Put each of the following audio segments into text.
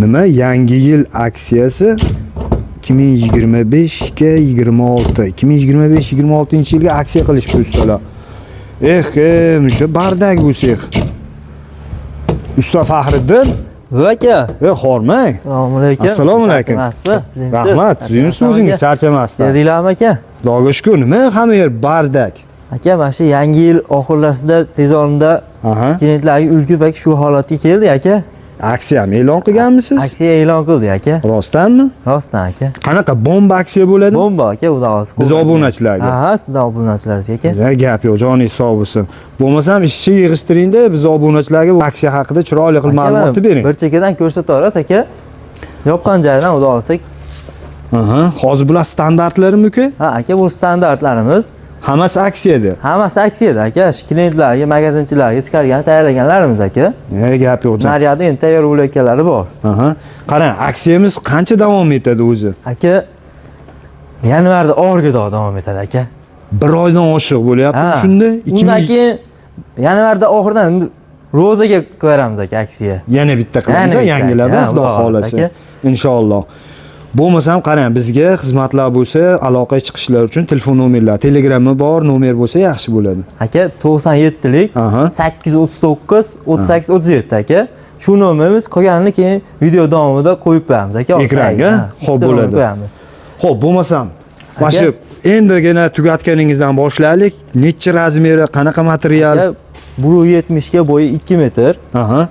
Nima yangi yil aksiyasi 2025 ga 26. 2025-26-yilga aksiya qilishibdi ustalar. O'sha bardak bu sex. Usta Faxriddin. Aka. Xormang. Assalomu alaykum. Assalomu alaykum. Rahmat. Sizning so'zingiz charchamasdan. Dedilarmi aka? Xudoga shukr. Nima hamma yer bardak. Aka, mana shu yangi yil oxirlarida sezonda klientlarga ulgurib shu holatga keldi aka. Aksiyani e'lon qilganmisiz? Aksiya e'lon qildik aka. Rostdanmi? Rostdan aka. Qanaqa bomba aksiya bo'ladi? Bomba aka, xudo xohlasa. Biz obunachilarga. Ha, sizdan obunachilarga aka. Ya gap yo'q, joningiz sog' bo'lsin. Bo'lmasam ishchi yig'ishtiringda, biz obunachilarga bu aksiya haqida chiroyli qilib ma'lumot bering. Bir chekkadan ko'rsataverasiz aka. Yoqqan joyidan xudo xohlasa. Hozir bular standartlarimi-ku? Ha aka, bu standartlarimiz. Hammasi aksiyada. Hammasi aksiyada aka. Klientlarga, magazinchilarga chiqargan tayyorlaganlarimiz aka. Gap yo'q. Naryoqda endi tayyor bo'layotganlari bor. Qarang, aksiyamiz qancha davom etadi o'zi? Aka, yanvarda oxiriga davom etadi aka. Bir oydan oshiq bo'lyapti shunda. Undan keyin yanvarda oxiridan ro'zaga qo'yamiz aka aksiya. Yana bitta qilamiz, yangilab, xudo xolasa. Inshaalloh. Bo'lmasam qarang, bizga xizmatlar bo'lsa, aloqaga chiqishlar uchun telefon nomerlar, Telegrammi bor, nomer bo'lsa yaxshi bo'ladi. Aka, 97lik 839 38 37 aka. Shu nomerimiz, qolganini keyin video davomida qo'yib qo'yamiz aka. Ekranga. Xo'p bo'ladi. Xo'p, bo'lmasam, mana shu endigina tugatganingizdan boshlaylik. Necha razmeri, qanaqa material? 1.70 ga bo'yi 2 metr.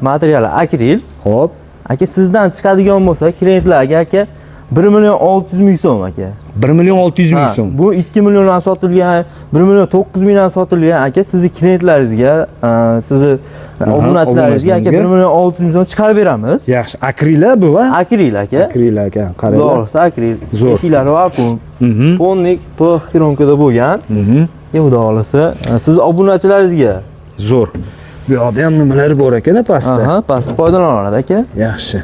Materiali akril. Xo'p. Aka, sizdan chiqadigan bo'lsa, klientlarga aka 1.600.000 so'm aka. 1.600.000 so'm. Bu 2 milliondan sotilgan, 1.900.000dan sotilgan aka, sizni klientlaringizga, sizni obunachilaringizga aka 1.600.000 so'm chiqarib beramiz. Yaxshi. Akril bu va? Akril aka. Akril aka. Qarang. To'g'risi akril. Eshiklari vakuum. Fonnik pixkironkada bo'lgan. Xudo xolasa, siz obunachilaringizga zo'r. Bu yoqda ham nimalar bor ekan pastda? Pastda foydalaniladi aka. Yaxshi.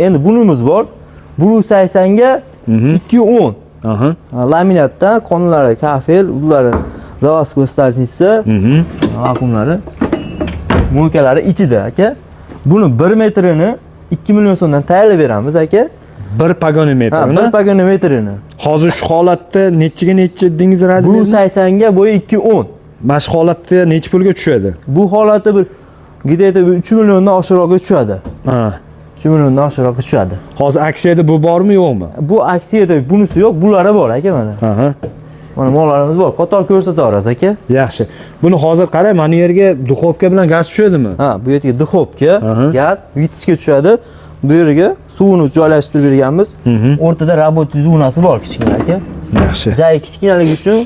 Endi bunimiz bor. 180 ga 210. Laminatdan qonunlari, kafel, ularni zavod ko'rsatishsa, vakuumlari, mo'lkalari ichida aka. Buni 1 metrini 2 million so'mdan tayyorlab beramiz aka. 1 pagonometrini. 1 pagonometrini. Hozir shu holatda nechiga necha dedingiz razmeri? 180 ga bo'yi 210. Mana shu holatda necha pulga tushadi? Bu holatda bir gidayda 3 milliondan oshiqroqqa tushadi. 3 milliondan oshiqroqqa tushadi. Hozir aksiyada bu bormi, yo'qmi? Bu aksiyada bunisi yo'q, bulari bor aka mana. Mana mollarimiz bor. Qator ko'rsataverasiz aka. Yaxshi. Buni hozir qarang, mana yerga duxovka bilan gaz tushadimi? Bu yerga duxovka, gaz, vitishga tushadi. Bu yerga suvni joylashtirib berganmiz. O'rtada rabochiy zonasi bor kichkina aka. Yaxshi. Joyi kichkinaligi uchun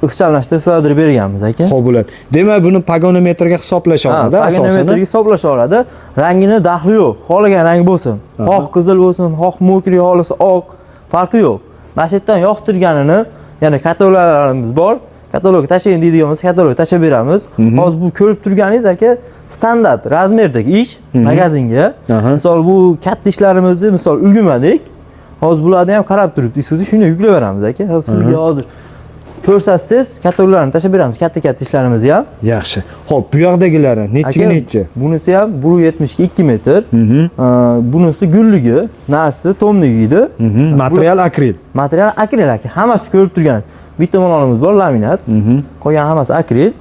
ixchamlashtirib sig'dirib berganmiz aka. Xo'p bo'ladi. Demak, buni pagonometrga hisoblash oladi asosan. Pagonometrga hisoblash oladi. Rangini daxli yo'q. Xohlagan rang bo'lsin. Xoh qizil bo'lsin, xoh mo'kri, xohlasa oq, farqi yo'q. Mana shu yerdan yoqtirganini, ya'ni kataloglarimiz bor. Katalog tashlang deydigan bo'lsa, katalog tashab beramiz. Hozir bu ko'rib turganingiz aka, standart razmerdagi ish magazinga. Misol bu katta ishlarimizni misol ulgurmadik. Hozir bularni ham qarab turibdi, sizni shunday yuklab beramiz aka. Sizga hozir ko'rsatsangiz, kataloglarni tashab beramiz, katta ishlarimizni ham. Yaxshi. Xo'p, bu yoqdagilari nechiga necha? Bunisi ham 1.70 ga 2 metr. Bunisi gulligi, narsa tomligi edi. Material akril. Material akril aka. Hammasi ko'rib turgan. Bitta molonimiz bor, laminat. Qolgan hammasi akril.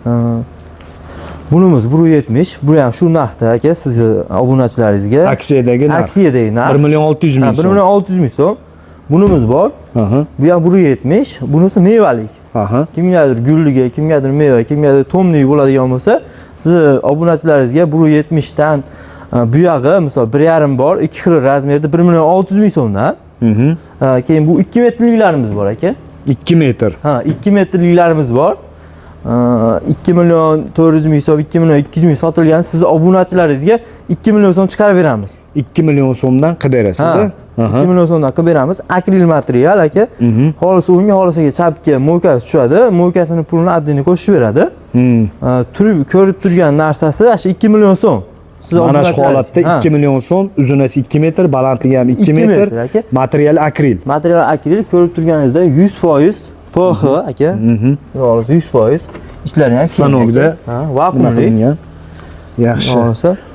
Bunimiz 1.70. Bu ham shu narxda aka, sizni obunachilaringizga. Aksiyadagi narx. Aksiyadagi narx 1.600.000 so'm. 1.600.000 so'm. Bunimiz bor. Bu ham 1.70. Bunisi mevalik. Kimgadir gulligi, kimgadir meva, kimgadir tomligi bo'ladigan bo'lsa, siz obunachilaringizga 1.70 dan bu yog'i, misol 1.5 bor, 2 xil razmerda 1.600.000 so'mdan. Keyin bu 2 metrliklarimiz bor aka. 2 metr. 2 metrliklarimiz bor. 2 million 400.000 so'm, 2 million 200.000 sotilgan, siz obunachilaringizga 2 million so'm chiqarib beramiz. 2 million so'mdan qilib berasiz. 2 million so'mdan qilib beramiz. Akril material aka. Xohlasa o'ngga, xohlasaga chapga mo'kasi tushadi. Mo'kasining pulini addini qo'shib beradi. Turib ko'rib turgan narsasi shu 2 million so'm. Siz mana shu holatda 2 million so'm, uzunasi 2 metr, balandligi ham 2 metr. Material akril. Material akril, ko'rib turganingizda 100% PX aka. Yo'q, 100% ishlari ham stanokda vakuumli. Yaxshi.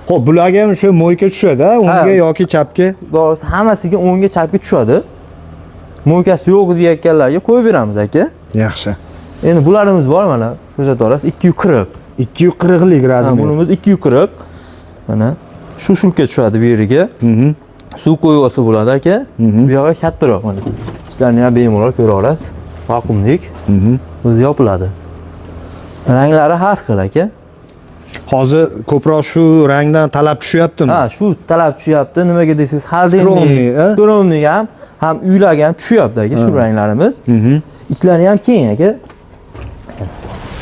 Xo'p, bularga ham shu mo'yka tushadi, o'ngga yoki chapga. To'g'risi hammasiga o'ngga chapga tushadi. Mo'ykasi yo'q deyotganlarga qo'yib beramiz aka. Yaxshi. Endi bularimiz bor mana, ko'rsatib olasiz 240. 240 lik razmer. Bunimiz 240. Mana shu shulka tushadi bu yeriga. Suv qo'yib olsa bo'ladi aka. Bu yoqqa kattaroq mana. Ishlarni ham bemalol ko'ra olasiz. Vakuumlik. O'zi yopiladi. Ranglari har xil aka. Hozir ko'proq shu rangdan talab tushyaptimi? Ha, shu talab tushyapti. Nimaga desangiz, skromnik ham uylarga ham tushyapti aka shu ranglarimiz. Ichlari ham keng aka.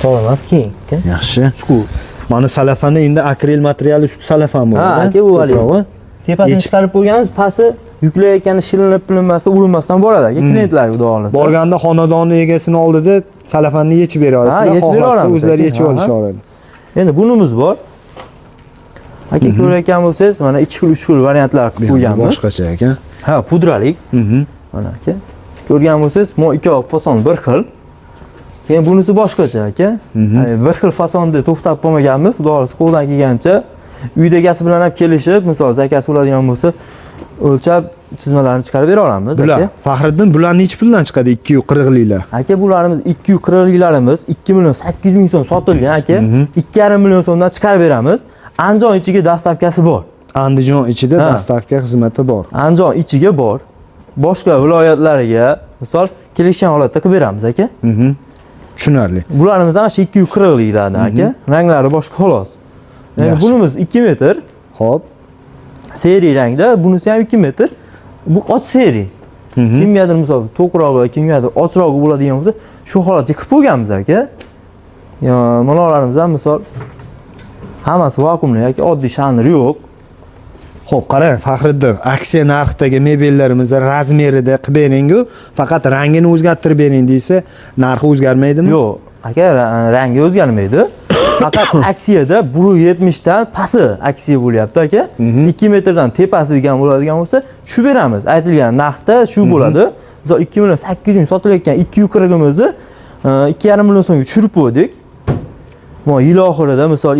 To'g'rimas keng aka. Yaxshi. Chuqur. Mana salafanda endi akril material usti salafan bo'ladi. Ha, aka bu hali. Tepasini chiqarib qo'yganmiz, pasti yuklayotganda shilinib qilinmasa, urilmasdan boradi aka klientlarga xudo xolasa. Borganda xonadonni egasini oldida salafanni yechib bera olasizlar. yechib bera olamiz, o'zlari yechib olishadi. Endi bunimiz bor. Aka ko'rayotgan bo'lsangiz, mana 2 xil 3 xil variantlar qilib qo'yganmiz. Boshqacha aka. Ha, pudralik. Mana aka. Ko'rgan bo'lsangiz, mo ikkovi fason bir xil. Keyin bunisi boshqacha aka. Bir xil fasonda to'xtab qolmaganmiz, xudo xolasa qo'ldan kelgancha uyda egasi bilan ham kelishib, misol zakasi bo'ladigan bo'lsa, o'lchab chizmalarni chiqarib bera olamiz aka. Faxriddin, bular necha puldan chiqadi 240 liklar? Aka, bularimiz 240 liklarimiz 2 million 800 ming so'm sotilgan aka. 2,5 million so'mdan chiqarib beramiz. Andijon ichiga dastavkasi bor. Andijon ichida dastavka xizmati bor. Andijon ichiga bor. Boshqa viloyatlarga misol kelishgan holatda qilib beramiz aka. Tushunarli. Bularimiz ana shu 240 liklardan aka. Ranglari boshqa xolos. Endi bunimiz 2 metr. Xo'p. Seriy rangda, bunisi ham 2 metr. Bu och seriy. Kimgadir misol to'qroq va kimgadir ochroq bo'ladigan bo'lsa, shu holatga qilib qo'yganmiz aka. Yo, manalarimiz ham misol hammasi vakuumli yoki oddiy shanir yo'q. Xo'p, qarang, Faxriddin, aksiya narxidagi mebellarimizni razmerida qilib bering-ku, faqat rangini o'zgartirib bering desa, narxi o'zgarmaydimi? Yo'q, aka, rangi o'zgarmaydi. Faqat aksiyada 170 dan pasti aksiya bo'lyapti aka. 2 metrdan tepasi degan bo'ladigan bo'lsa, shu beramiz. Aytilgan narxda shu bo'ladi. Misol 2 million 800 ming sotilayotgan 240 imizni 2,5 million so'mga tushirib qo'ydik. Mo yil oxirida misol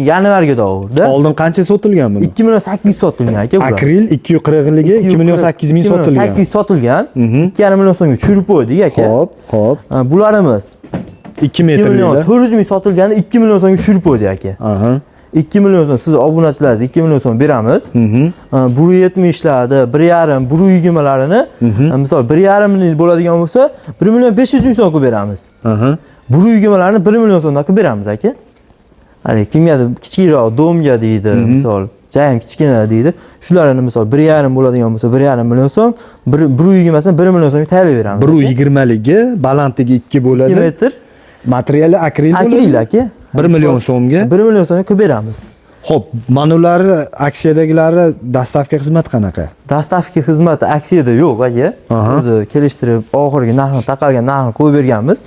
yanvarga davrda. Oldin qancha sotilgan buni? 2 million 800 sotilgan aka bular. Akril 240 ligi 2 million 800 ming sotilgan. 800 sotilgan. 2,5 million so'mga tushirib qo'ydik aka. Xo'p. Bularimiz 2 metrli. 2 million 400 ming sotilganda 2 million so'mga tushirib qo'ydik aka. 2 million so'm siz obunachilaringiz 2 million so'm beramiz. 170 larda 1,5 120 larini misol 1,5 million bo'ladigan bo'lsa 1 million 500 ming so'm qilib beramiz. 120 larni 1 million so'mdan qilib beramiz aka. Hali kimgadir kichikroq domga deydi, misol jayam kichkina deydi. Shularni misol 1,5 bo'ladigan bo'lsa 1,5 million so'm, 120 masini 1 million so'mga tayyorlab beramiz. 120 ligi, balandligi 2 bo'ladi. 2 metr. Materiali akril bo'ladi. Akril aka. 1 million so'mga. 1 million so'mga qilib beramiz. Xo'p, manulari aksiyadagilari dastavka xizmati qanaqa? Dastavka xizmati aksiyada yo'q aka. O'zi kelishtirib oxirgi narxni taqalgan narxni qo'yib berganmiz.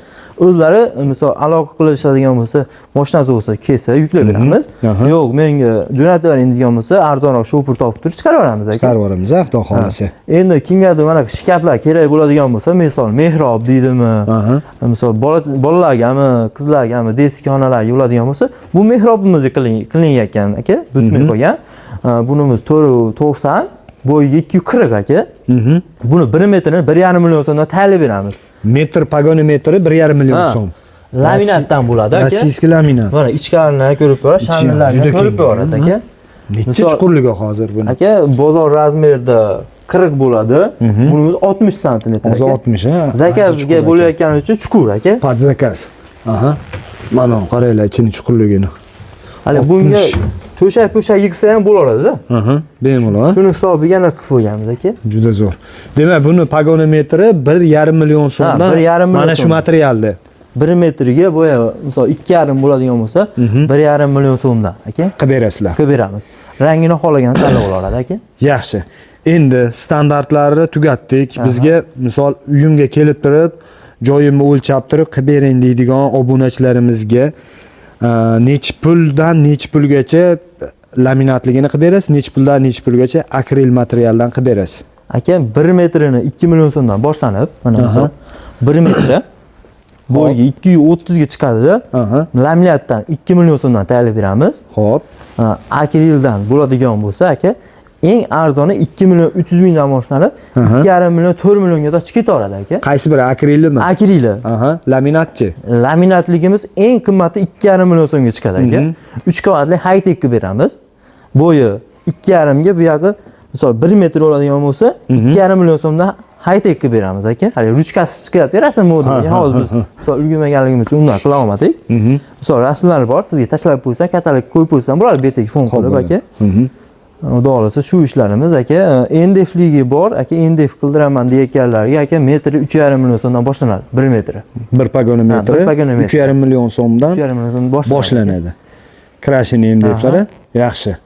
O'zlari misol aloqa qilishadigan bo'lsa, mashinasi bo'lsa, kelsa yuklab beramiz. Yo'q, menga jo'natib bering degan bo'lsa, arzonroq shofir topib turib chiqarib yuboramiz aka. Chiqarib yuboramiz, xudo xolasa. Endi kimgadir mana shkaflar kerak bo'ladigan bo'lsa, misol mehrob deydimi? Misol bolalargami, qizlargami, detskiy xonalarga bo'ladigan bo'lsa, bu mehrobimizga qilingan aka, butmay qo'ygan. Bunimiz 490, bo'yiga 240 aka. Buni 1 metrini 1,5 million so'mdan tayyorlab beramiz. Metr pagonimetri 1,5 million so'm. Laminatdan bo'ladi aka. Rossiyskiy laminat. Mana ichkaridan ko'rib ko'rasiz, shanlarni ko'rib ko'rasiz aka. Necha chuqurligi hozir buni? Aka, bozor razmerida 40 bo'ladi. Bunimiz 60 santimetr aka. Hozir 60 ha. Zakazga bo'layotgani uchun chuqur aka. Pod zakaz. Mana qaranglar ichini chuqurligini. Hali bunga to'shak yig'sa ham bo'laveradi-da. Bemalol. Shuni hisobiga narx qilib qo'yganmiz aka. Juda zo'r. Demak, buni pagonimetri 1,5 million so'mdan mana shu materialda. 1 metriga bo'ya misol 2,5 bo'ladigan bo'lsa, 1,5 million so'mdan aka. Qilib berasizlar. Qilib beramiz. Rangini xohlaganini tanlab oladi aka. Yaxshi. Endi standartlarni tugatdik. Bizga misol uyimga kelib turib, joyimni o'lchab turib qilib bering deydigan obunachilarimizga nech puldan nech pulgacha laminatligini qilib berasiz, nech puldan nech pulgacha akril materialdan qilib berasiz. Aka, 1 metrini 2 million so'mdan boshlanib, mana misol 1 metri Bo'yiga 230 ga chiqadi. Aha. Laminatdan 2 million so'mdan tayyorlab beramiz. Xo'p. Akrildan bo'ladigan bo'lsa, aka, eng arzoni 2 million 300 mingdan boshlanib, 2,5 million 4 millionga chiqib ketaveradi, aka. Qaysi biri akrilimi? Akrili. Aha, laminatchi. Laminatligimiz eng qimmati 2,5 million so'mga chiqadi, aka. 3 qavatli high-techni beramiz. Bo'yi 2,5 ga bu yog'i misol 1 metr bo'ladigan bo'lsa, 2,5 million so'mdan high-techni beramiz, aka. Hali ruchkasi chiqyapti, rasm modeli. Hozir biz misol ulgurmaganligimiz uchun undan qila olmadik. Misol rasmlar bor, sizga tashlab qo'ysam, katalog qo'yib qo'ysam bo'ladi, betiga fon qilib, aka. Xudo xolasa shu ishlarimiz, aka. Endefligi bor, aka. Endef qildiraman deganlarga, aka, metri 3,5 million so'mdan boshlanadi, 1 metri. Bir pagona metri 3,5 million so'mdan 3,5 million so'mdan boshlanadi. Krashini endeflari yaxshi.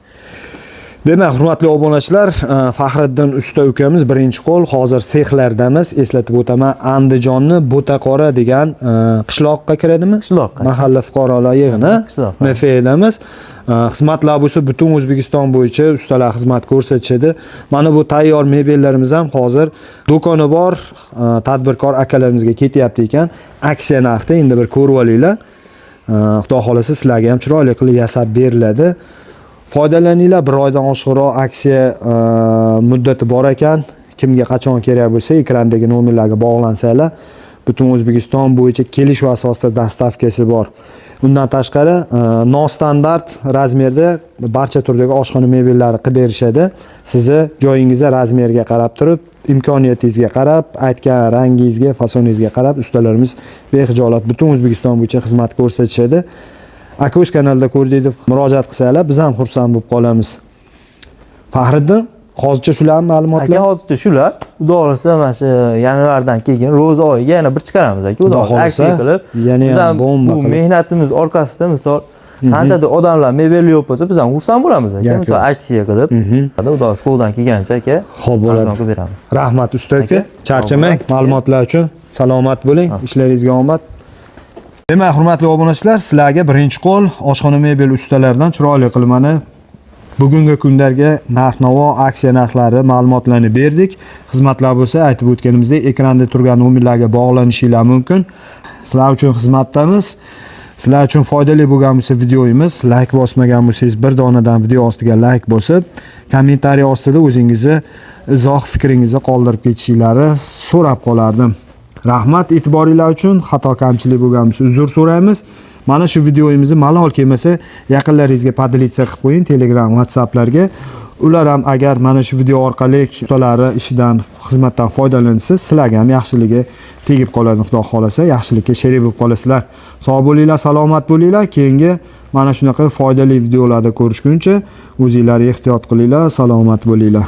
Demak, hurmatli obunachilar, Faxriddin usta ukamiz birinchi qo'l hozir sexlardamiz. Eslatib o'taman, Andijonni Bo'taqora degan qishloqqa kiradimi? Qishloqqa. Mahalla fuqarolar yig'ini MFDamiz. Xizmatlar bo'lsa butun O'zbekiston bo'yicha ustalar xizmat ko'rsatishadi. Mana bu tayyor mebellarimiz ham hozir do'koni bor tadbirkor akalarimizga ketyapti ekan. Aksiya narxda endi bir ko'rib olinglar. Xudo xolasa sizlarga ham chiroyli qilib yasab beriladi. Foydalaninglar, bir oydan oshiqroq aksiya muddati bor ekan. Kimga qachon kerak bo'lsa, ekrandagi nomerlarga bog'lansanglar, butun O'zbekiston bo'yicha kelishuv asosida dastavkasi bor. Undan tashqari, nostandart razmerda barcha turdagi oshxona mebellari qilib berishadi. Sizni joyingizga, razmeriga qarab turib, imkoniyatingizga qarab, aytgan rangingizga, fasoningizga qarab ustalarimiz bexijolat butun O'zbekiston bo'yicha xizmat ko'rsatishadi. Aka o'z kanalda ko'rdik deb murojaat qilsanglar, biz ham xursand bo'lib qolamiz. Faxriddin, hozircha shularmi ma'lumotlar? Aka, hozircha shular. Xudo xolasa mana shu yanvardan keyin ro'z oyiga yana bir chiqaramiz, aka. Xudo xolasa aksiya qilib, yana ham bomba qilib. Bu mehnatimiz orqasida misol qanchadir odamlar mebel yo'q bo'lsa, biz ham xursand bo'lamiz, aka. Misol aksiya qilib, xudo xolasa qo'ldan kelgancha, aka, xo'p bo'ladi. qilib beramiz. Rahmat usta aka. Charchamang, ma'lumotlar uchun salomat bo'ling, ishlaringizga omad. Demak, hurmatli obunachilar, sizlarga birinchi qo'l oshxona mebel ustalaridan chiroyli qilib mana bugungi kunlarga narx-navo, aksiya narxlari ma'lumotlarni berdik. Xizmatlar bo'lsa, aytib o'tganimizdek, ekranda turgan nomerlarga bog'lanishinglar mumkin. Sizlar uchun xizmatdamiz. Sizlar uchun foydali bo'lgan bo'lsa videoyimiz, like bosmagan bo'lsangiz, bir donadan video ostiga like bosib, kommentariy ostida o'zingizni izoh fikringizni qoldirib ketishingizni so'rab qolardim. Rahmat e'tiboringlar uchun. Xato kamchilik bo'lgan bo'lsa uzr so'raymiz. Mana shu videoyimizni malol kelmasa, yaqinlaringizga podlitsa qilib qo'ying Telegram, WhatsApplarga. Ular ham agar mana shu video orqali ustalari ishidan, xizmatdan foydalansa, sizlarga ham yaxshiligi tegib qoladi. Xudo xolasa, yaxshilikka sherik bo'lib qolasizlar. Sog' bo'linglar, salomat bo'linglar. Keyingi mana shunaqa foydali videolarda ko'rishguncha o'zingizlarga ehtiyot qilinglar, salomat bo'linglar.